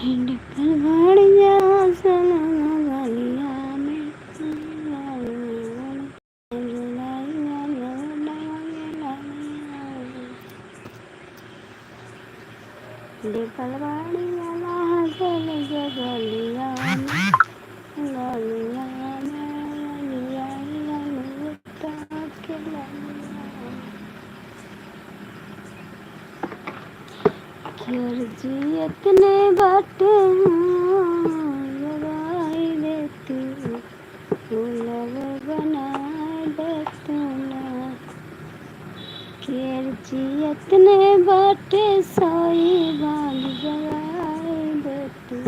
बढ़िया गलिया में जियत ने बाटे लगाई देती फूलव बना देती ना जियत ने बाटे सोई बाग जगाई देती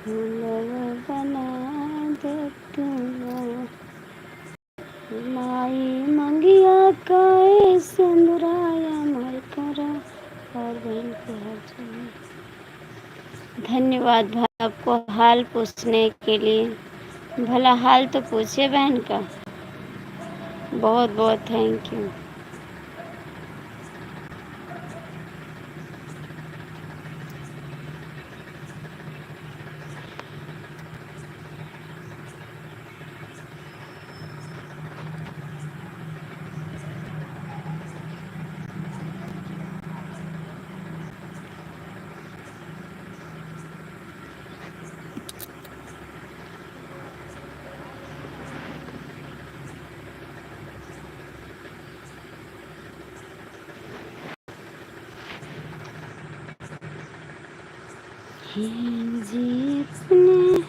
फूलव बना देती ना माई मंगिया काए सिंदुराया मर करा और बहन को हर जगह। धन्यवाद भाई आपको हाल पूछने के लिए। भला हाल तो पूछे बहन का। बहुत बहुत थैंक यू। जी अपने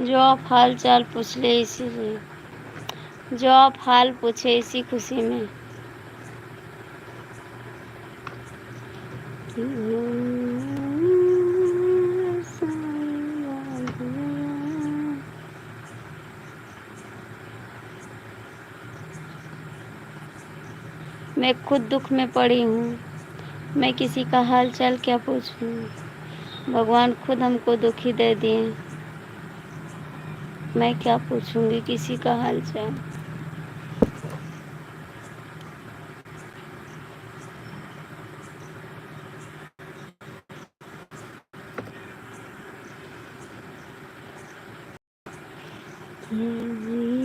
जो आप हाल चाल पूछ ले इसीलिए जो आप हाल पूछे इसी खुशी में। मैं खुद दुख में पड़ी हूँ। मैं किसी का हाल चाल क्या पूछूं। भगवान खुद हमको दुखी दे दिए। मैं क्या पूछूंगी किसी का हाल चाल।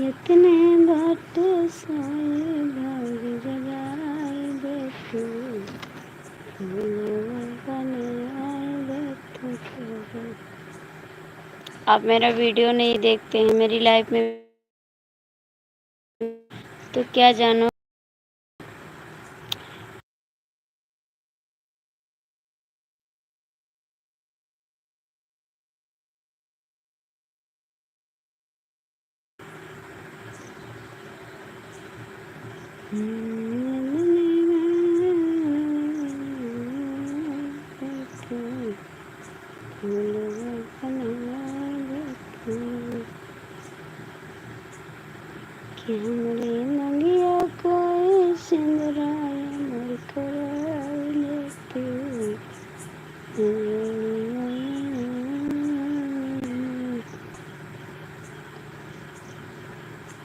इतने बाट सोए भाग जगाए देती आप मेरा वीडियो नहीं देखते हैं मेरी लाइफ में तो क्या जानो। कि हमरे मंगिया कोई सिंदराया मर कर लेती।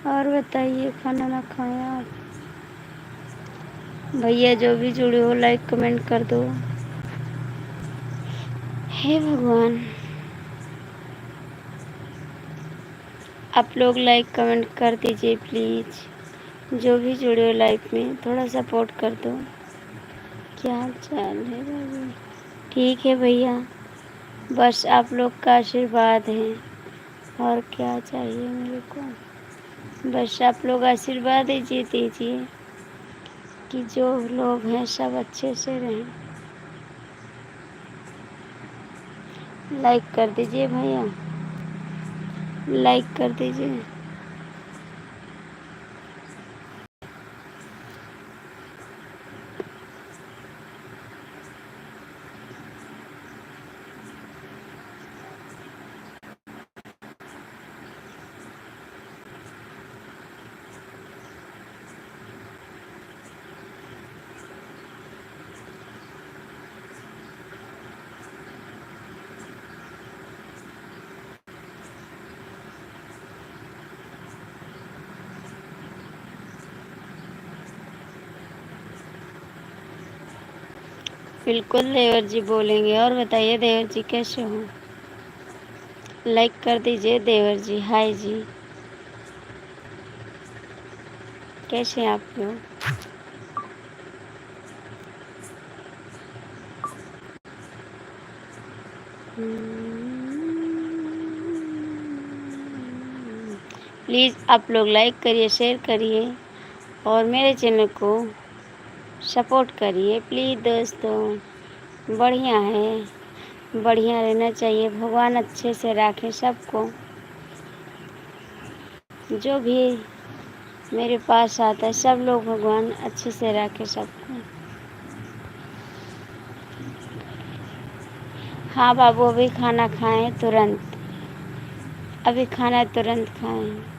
और बताइए खाना ना खाएं आप। भैया जो भी जुड़े हो लाइक कमेंट कर दो। हे भगवान आप लोग लाइक कमेंट कर दीजिए प्लीज़। जो भी जुड़े हो लाइफ में थोड़ा सपोर्ट कर दो। क्या हाल चाल है भाई। ठीक है भैया बस आप लोग का आशीर्वाद है और क्या चाहिए मेरे को। बस आप लोग आशीर्वाद दीजिए कि जो लोग हैं सब अच्छे से रहें। लाइक कर दीजिए भैया लाइक कर दीजिए। बिल्कुल देवर जी बोलेंगे। और बताइए देवर जी कैसे हो? लाइक कर दीजिए देवर जी। हाय जी, कैसे हैं आप लोग? प्लीज़ आप लोग लाइक करिए, शेयर करिए और मेरे चैनल को सपोर्ट करिए प्लीज़ दोस्तों। बढ़िया है, बढ़िया रहना चाहिए। भगवान अच्छे से रखे सबको। जो भी मेरे पास आता है सब लोग भगवान अच्छे से रखे सबको। हाँ बाबू, अभी खाना खाएं तुरंत। अभी खाना तुरंत खाएं।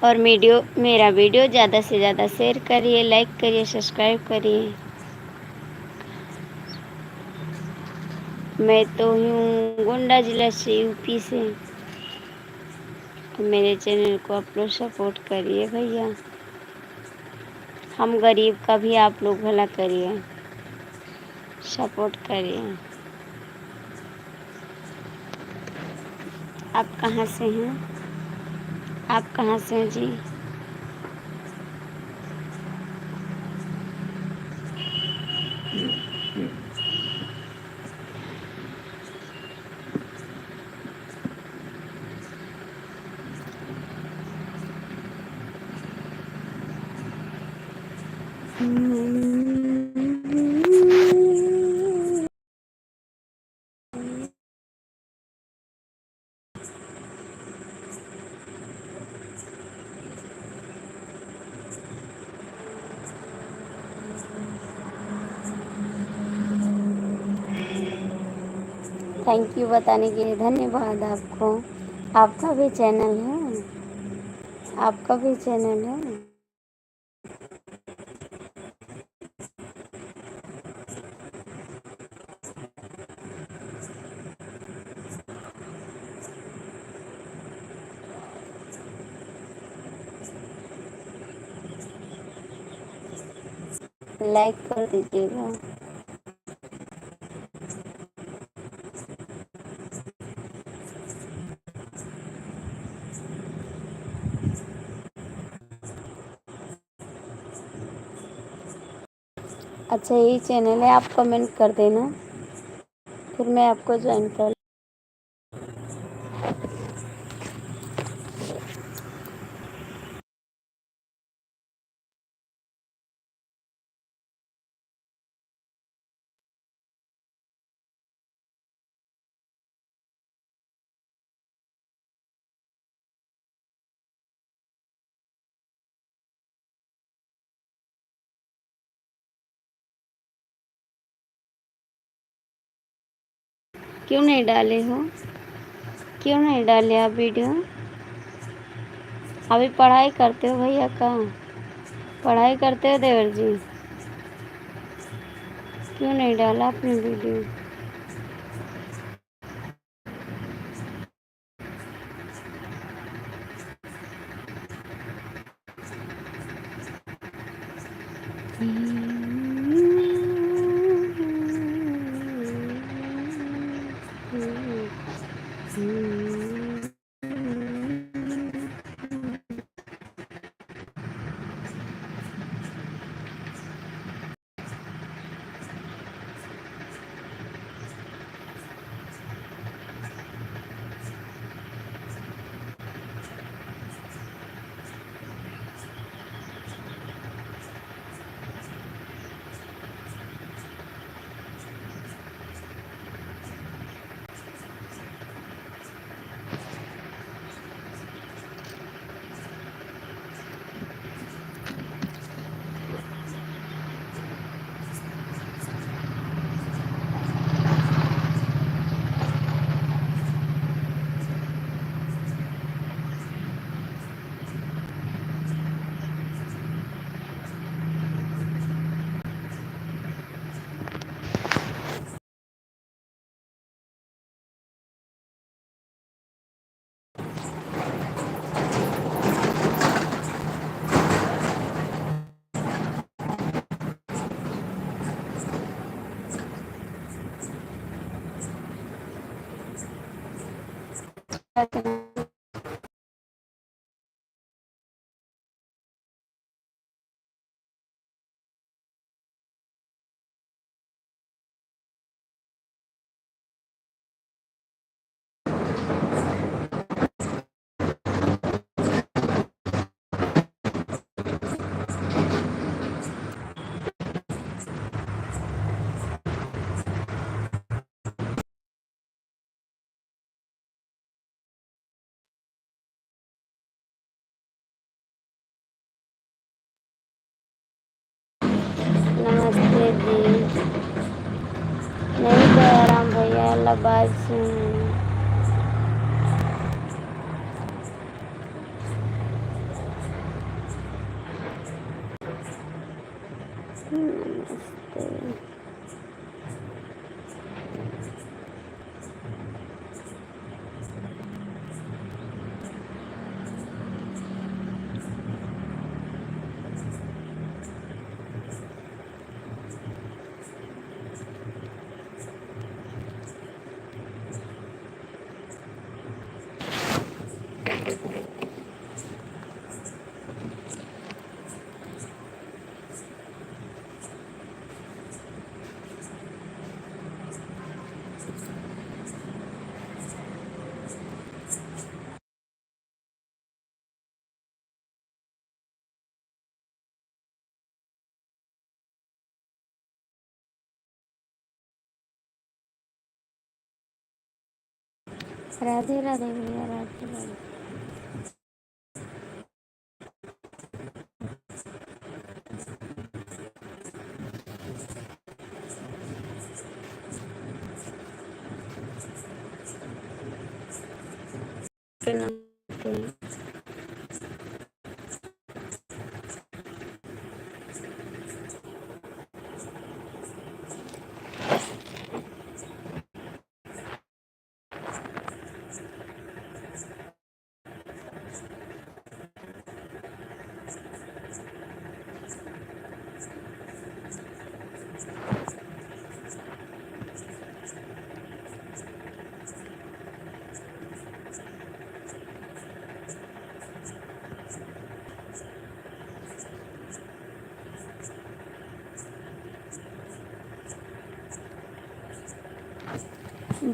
और मेरा वीडियो ज़्यादा से ज़्यादा शेयर करिए, लाइक करिए, सब्सक्राइब करिए। मैं तो हूँ गोंडा जिला से, यूपी से। मेरे चैनल को आप लोग सपोर्ट करिए भैया। हम गरीब का भी आप लोग भला करिए, सपोर्ट करिए। आप कहाँ से हैं? आप कहाँ से हैं जी? थैंक यू बताने के लिए, धन्यवाद आपको। आपका भी चैनल है? आपका भी चैनल है? लाइक कर दीजिएगा। अच्छा यही चैनल है, आप कमेंट कर देना, फिर मैं आपको ज्वाइन कर। क्यों नहीं डाले हो? क्यों नहीं डाले आप वीडियो? अभी पढ़ाई करते हो भैया का? पढ़ाई करते हो देवर जी? क्यों नहीं डाला आपने वीडियो? नमस्ते जी। नहीं दयाराम भैया लबाज सुन। नमस्ते। राधे राधे भैया, राधे राधे। नमस्ते।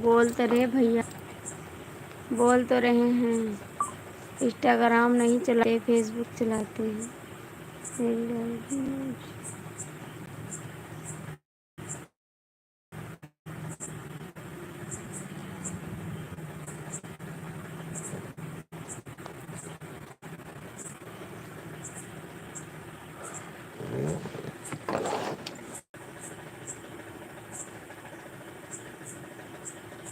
बोल तो रहे भैया, बोल तो रहे हैं। इंस्टाग्राम नहीं चलाते, फेसबुक चलाते हैं।